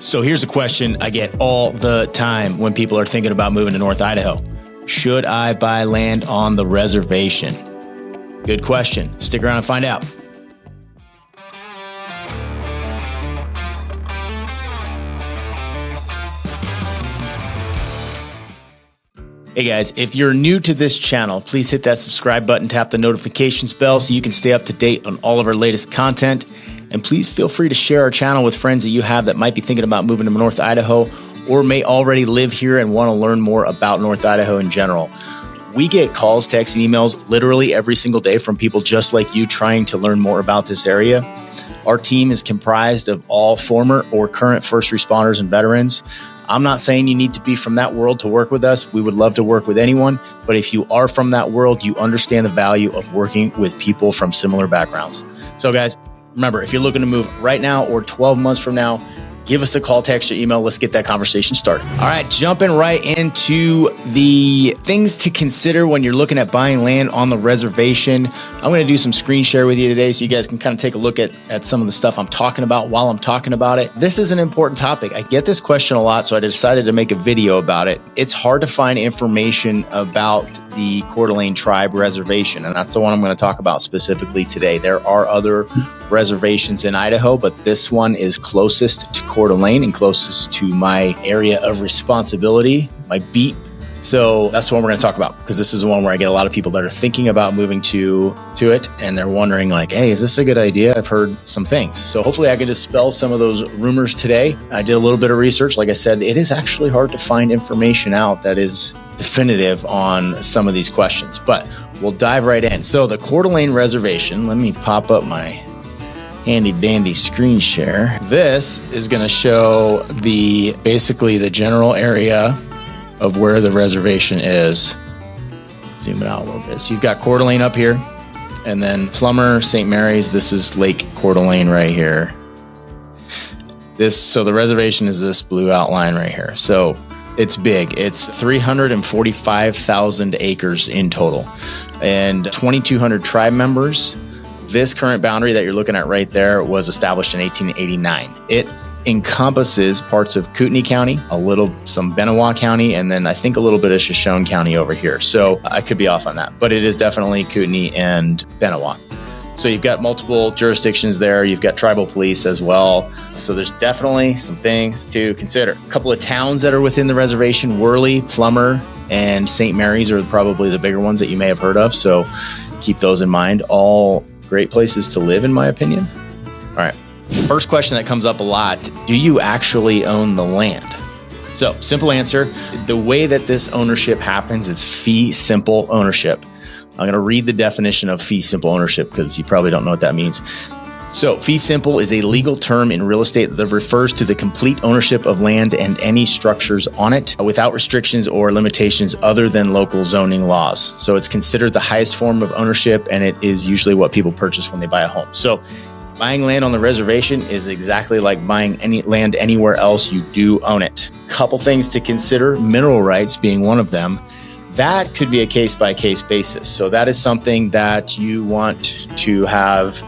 So here's a question I get all the time when people are thinking about moving to North Idaho. Should I buy land on the reservation? Good question. Stick around and find out. Hey guys, if you're new to this channel, please hit that subscribe button, tap the notifications bell so you can stay up to date on all of our latest content. And please feel free to share our channel with friends that you have that might be thinking about moving to North Idaho or may already live here and want to learn more about North Idaho in general. We get calls, texts, and emails literally every single day from people just like you trying to learn more about this area. Our team is comprised of all former or current first responders and veterans. I'm not saying you need to be from that world to work with us. We would love to work with anyone. But if you are from that world, you understand the value of working with people from similar backgrounds. So guys, remember, if you're looking to move right now or 12 months from now, give us a call, text, or email. Let's get that conversation started. All right, jumping right into the things to consider when you're looking at buying land on the reservation. I'm going to do some screen share with you today so you guys can kind of take a look at some of the stuff I'm talking about while I'm talking about it. This is an important topic. I get this question a lot, so I decided to make a video about it. It's hard to find information about the Coeur d'Alene Tribe Reservation, and that's the one I'm going to talk about specifically today. There are other reservations in Idaho, but this one is closest to Coeur d'Alene and closest to my area of responsibility, my beat. So that's the one we're going to talk about, because this is the one where I get a lot of people that are thinking about moving to it, and they're wondering like, hey, is this a good idea? I've heard some things. So hopefully I can dispel some of those rumors today. I did a little bit of research. Like I said, it is actually hard to find information out that is definitive on some of these questions, but we'll dive right in. So the Coeur d'Alene Reservation, let me pop up my handy dandy screen share. This is going to show basically the general area of where the reservation is. Zoom it out a little bit. So you've got Coeur d'Alene up here, and then Plummer, St. Mary's. This is Lake Coeur d'Alene right here. So the reservation is this blue outline right here. So it's big. It's 345,000 acres in total and 2,200 tribe members. This current boundary that you're looking at right there was established in 1889. It encompasses parts of Kootenai County, some Benewah County, and then I think a little bit of Shoshone County over here. So I could be off on that, but it is definitely Kootenai and Benewah. So you've got multiple jurisdictions there. You've got tribal police as well. So there's definitely some things to consider. A couple of towns that are within the reservation: Worley, Plummer, and St. Mary's are probably the bigger ones that you may have heard of. So keep those in mind. All great places to live, in my opinion. All right. First question that comes up a lot: do you actually own the land? So simple answer, the way that this ownership happens is fee simple ownership. I'm going to read the definition of fee simple ownership because you probably don't know what that means. So fee simple is a legal term in real estate that refers to the complete ownership of land and any structures on it without restrictions or limitations other than local zoning laws. So it's considered the highest form of ownership, and it is usually what people purchase when they buy a home. So buying land on the reservation is exactly like buying any land anywhere else. You do own it. Couple things to consider, mineral rights being one of them. That could be a case-by-case basis. So that is something that you want to have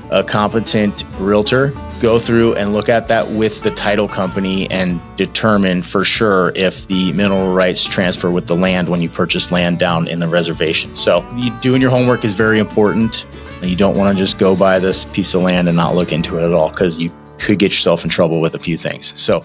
a competent realtor go through and look at that with the title company and determine for sure if the mineral rights transfer with the land when you purchase land down in the reservation. So doing your homework is very important. You don't want to just go buy this piece of land and not look into it at all, because you could get yourself in trouble with a few things. So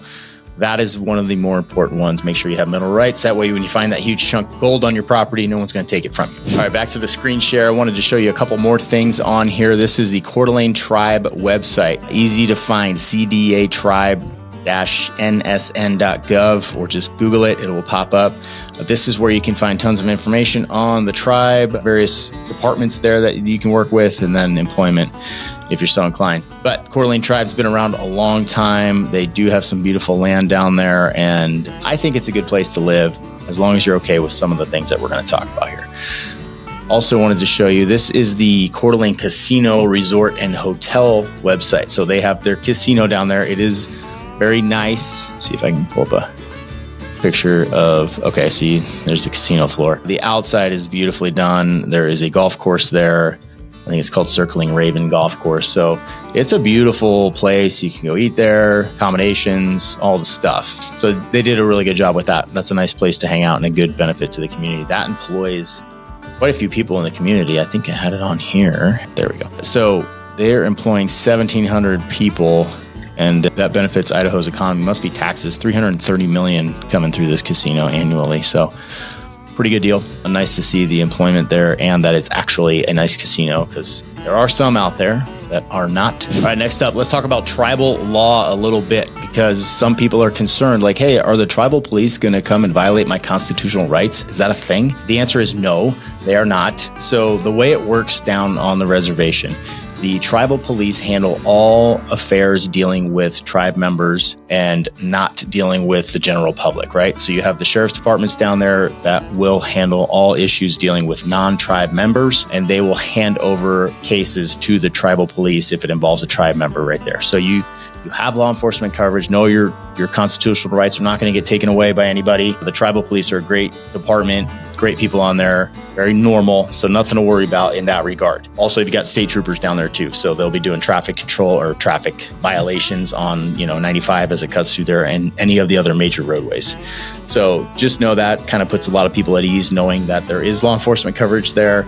that is one of the more important ones. Make sure you have mineral rights. That way, when you find that huge chunk of gold on your property, no one's going to take it from you. All right, back to the screen share. I wanted to show you a couple more things on here. This is the Coeur d'Alene Tribe website. Easy to find, cdatribe-nsn.gov, or just Google it. It will pop up. This is where you can find tons of information on the tribe, various departments there that you can work with, and then employment if you're so inclined. But Coeur d'Alene Tribe's been around a long time. They do have some beautiful land down there, and I think it's a good place to live as long as you're okay with some of the things that we're going to talk about here. Also wanted to show you, this is the Coeur d'Alene Casino Resort and Hotel website. So they have their casino down there. It is very nice. Let's see if I can pull up a picture of, okay, see, there's the casino floor. The outside is beautifully done. There is a golf course there. I think it's called Circling Raven Golf Course. So it's a beautiful place. You can go eat there, accommodations, all the stuff. So they did a really good job with that. That's a nice place to hang out and a good benefit to the community. That employs quite a few people in the community. I think I had it on here. There we go. So they're employing 1,700 people, and that benefits Idaho's economy. Must be taxes, $330 million coming through this casino annually. So pretty good deal. Nice to see the employment there and that it's actually a nice casino, because there are some out there that are not. All right, next up, let's talk about tribal law a little bit, because some people are concerned, like, hey, are the tribal police going to come and violate my constitutional rights? Is that a thing? The answer is no, they are not. So the way it works down on the reservation, the tribal police handle all affairs dealing with tribe members and not dealing with the general public, right? So you have the sheriff's departments down there that will handle all issues dealing with non-tribe members, and they will hand over cases to the tribal police if it involves a tribe member right there. So you have law enforcement coverage, know your constitutional rights are not going to get taken away by anybody. The tribal police are a great department, great people on there, very normal, so nothing to worry about in that regard. Also, you've got state troopers down there too, so they'll be doing traffic control or traffic violations on 95 as it cuts through there and any of the other major roadways. So just know that kind of puts a lot of people at ease, knowing that there is law enforcement coverage there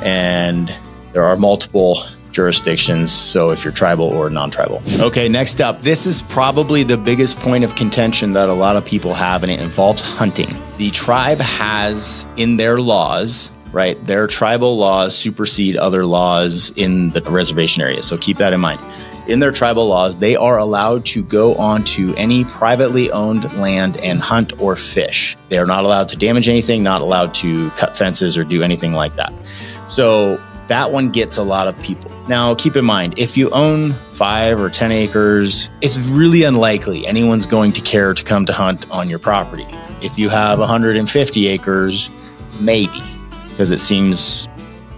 and there are multiple jurisdictions, so if you're tribal or non-tribal. Okay, next up, this is probably the biggest point of contention that a lot of people have, and it involves hunting. The tribe has in their laws, right, their tribal laws supersede other laws in the reservation area, so keep that in mind. In their tribal laws, they are allowed to go onto any privately owned land and hunt or fish. They are not allowed to damage anything, not allowed to cut fences or do anything like that. So that one gets a lot of people. Now, keep in mind, if you own 5 or 10 acres, it's really unlikely anyone's going to care to come to hunt on your property. If you have 150 acres, maybe, because it seems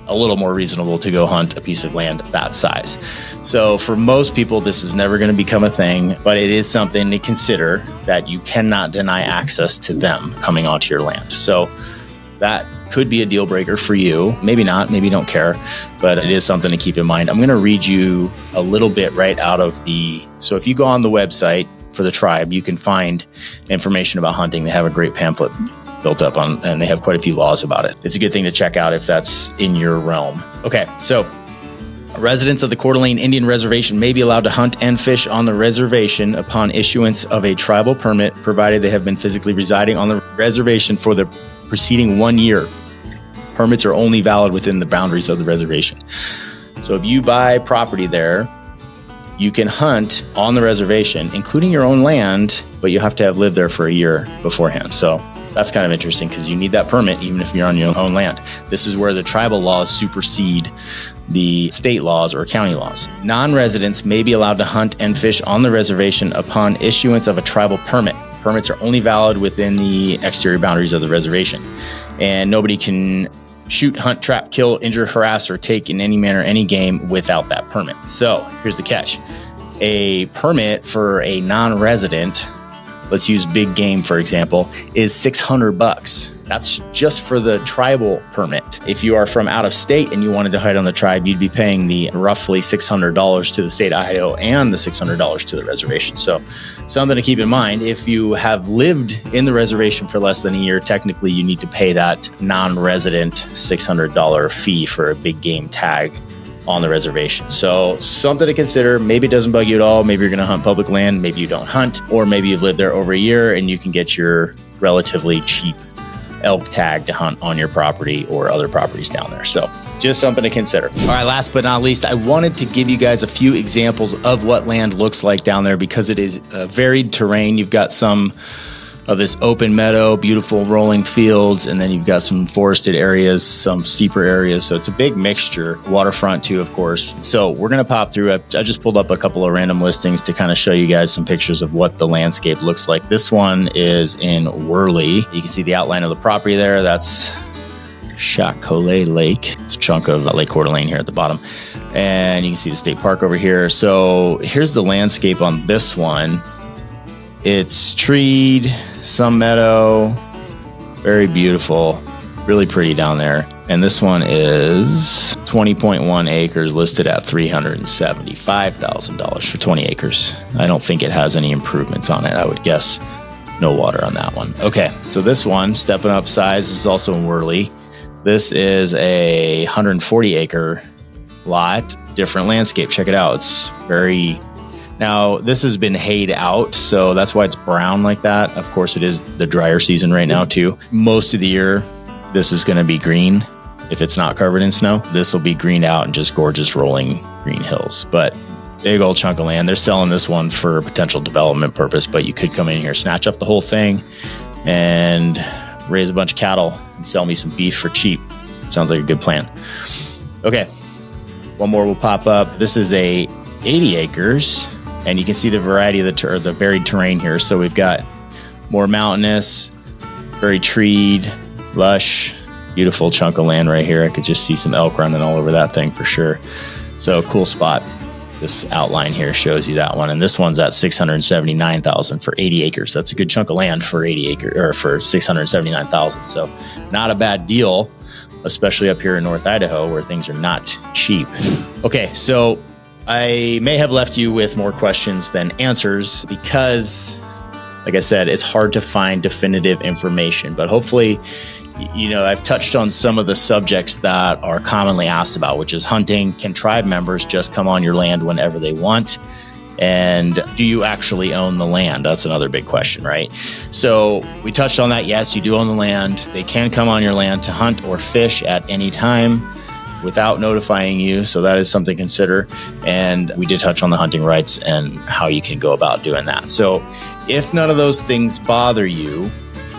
a little more reasonable to go hunt a piece of land that size. So for most people, this is never going to become a thing, but it is something to consider, that you cannot deny access to them coming onto your land. So that could be a deal breaker for you. Maybe not, maybe you don't care, but it is something to keep in mind. I'm going to read you a little bit right out of so if you go on the website for the tribe, you can find information about hunting. They have a great pamphlet built up on, and they have quite a few laws about it. It's a good thing to check out if that's in your realm. Okay, so residents of the Coeur d'Alene Indian Reservation may be allowed to hunt and fish on the reservation upon issuance of a tribal permit, provided they have been physically residing on the reservation for the preceding 1 year. Permits are only valid within the boundaries of the reservation. So if you buy property there, you can hunt on the reservation, including your own land, but you have to have lived there for a year beforehand. So that's kind of interesting, because you need that permit even if you're on your own land. This is where the tribal laws supersede the state laws or county laws. Non-residents may be allowed to hunt and fish on the reservation upon issuance of a tribal permit. Permits are only valid within the exterior boundaries of the reservation, and nobody can shoot, hunt, trap, kill, injure, harass, or take in any manner any game without that permit. So here's the catch. A permit for a non-resident, let's use big game for example, is $600. That's just for the tribal permit. If you are from out of state and you wanted to hunt on the tribe, you'd be paying the roughly $600 to the state of Idaho and the $600 to the reservation. So something to keep in mind, if you have lived in the reservation for less than a year, technically you need to pay that non-resident $600 fee for a big game tag on the reservation. So something to consider. Maybe it doesn't bug you at all. Maybe you're going to hunt public land. Maybe you don't hunt, or maybe you've lived there over a year and you can get your relatively cheap elk tag to hunt on your property or other properties down there. So just something to consider. All right, last but not least, I wanted to give you guys a few examples of what land looks like down there, because it is varied terrain. You've got some of this open meadow, beautiful rolling fields, and then you've got some forested areas, some steeper areas. So it's a big mixture. Waterfront too, of course. So we're going to pop through. I just pulled up a couple of random listings to kind of show you guys some pictures of what the landscape looks like. This one is in Worley. You can see the outline of the property there. That's Chacolet Lake. It's a chunk of Lake Coeur d'Alene here at the bottom. And you can see the state park over here. So here's the landscape on this one. It's treed, some meadow, very beautiful, really pretty down there. And this one is 20.1 acres listed at $375,000 for 20 acres. I don't think it has any improvements on it. I would guess no water on that one. Okay, so this one, stepping up size, is also in Worley. This is a 140 acre lot, different landscape. Check it out. It's very... Now, this has been hayed out, so that's why it's brown like that. Of course, it is the drier season right now, too. Most of the year, this is going to be green. If it's not covered in snow, this will be greened out and just gorgeous rolling green hills. But big old chunk of land. They're selling this one for a potential development purpose, but you could come in here, snatch up the whole thing, and raise a bunch of cattle and sell me some beef for cheap. Sounds like a good plan. Okay, one more will pop up. This is a 80 acres. And you can see the variety of the varied terrain here. So we've got more mountainous, very treed, lush, beautiful chunk of land right here. I could just see some elk running all over that thing for sure. So cool spot. This outline here shows you that one. And this one's at $679,000 for 80 acres. That's a good chunk of land for 80 acres or for $679,000. So not a bad deal, especially up here in North Idaho where things are not cheap. Okay, so I may have left you with more questions than answers because, like I said, it's hard to find definitive information. But hopefully, I've touched on some of the subjects that are commonly asked about, which is hunting. Can tribe members just come on your land whenever they want? And do you actually own the land? That's another big question, right? So we touched on that. Yes, you do own the land. They can come on your land to hunt or fish at any time without notifying you. So that is something to consider. And we did touch on the hunting rights and how you can go about doing that. So if none of those things bother you,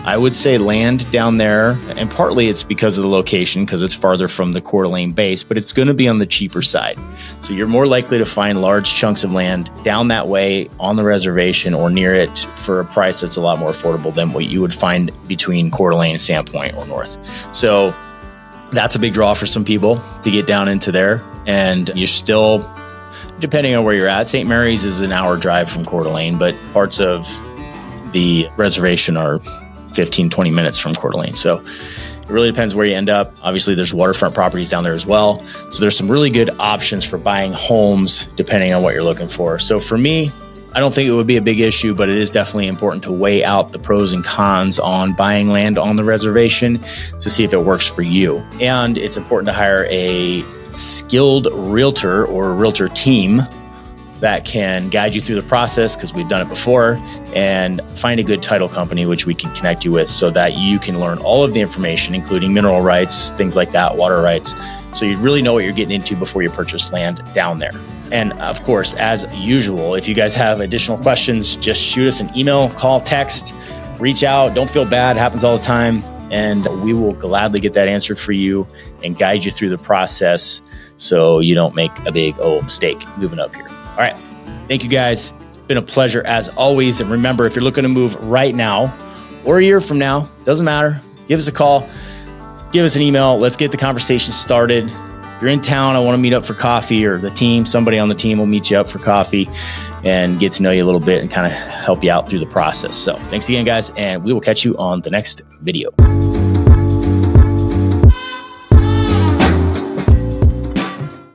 I would say land down there, and partly it's because of the location, because it's farther from the Coeur d'Alene base, but it's going to be on the cheaper side. So you're more likely to find large chunks of land down that way on the reservation or near it for a price that's a lot more affordable than what you would find between Coeur d'Alene and Sandpoint or north. So that's a big draw for some people to get down into there. And you're still, depending on where you're at, St. Mary's is an hour drive from Coeur d'Alene, but parts of the reservation are 15, 20 minutes from Coeur d'Alene. So it really depends where you end up. Obviously, there's waterfront properties down there as well. So there's some really good options for buying homes depending on what you're looking for. So for me, I don't think it would be a big issue, but it is definitely important to weigh out the pros and cons on buying land on the reservation to see if it works for you. And it's important to hire a skilled realtor or a realtor team that can guide you through the process, because we've done it before, and find a good title company which we can connect you with so that you can learn all of the information, including mineral rights, things like that, water rights, so you really know what you're getting into before you purchase land down there. And of course, as usual, if you guys have additional questions, just shoot us an email, call, text, reach out. Don't feel bad. It happens all the time. And we will gladly get that answered for you and guide you through the process so you don't make a big mistake moving up here. All right. Thank you, guys. It's been a pleasure as always. And remember, if you're looking to move right now or a year from now, doesn't matter. Give us a call. Give us an email. Let's get the conversation started. If you're in town, I want to meet up for coffee, or the team, somebody on the team will meet you up for coffee and get to know you a little bit and kind of help you out through the process. So thanks again, guys, and we will catch you on the next video.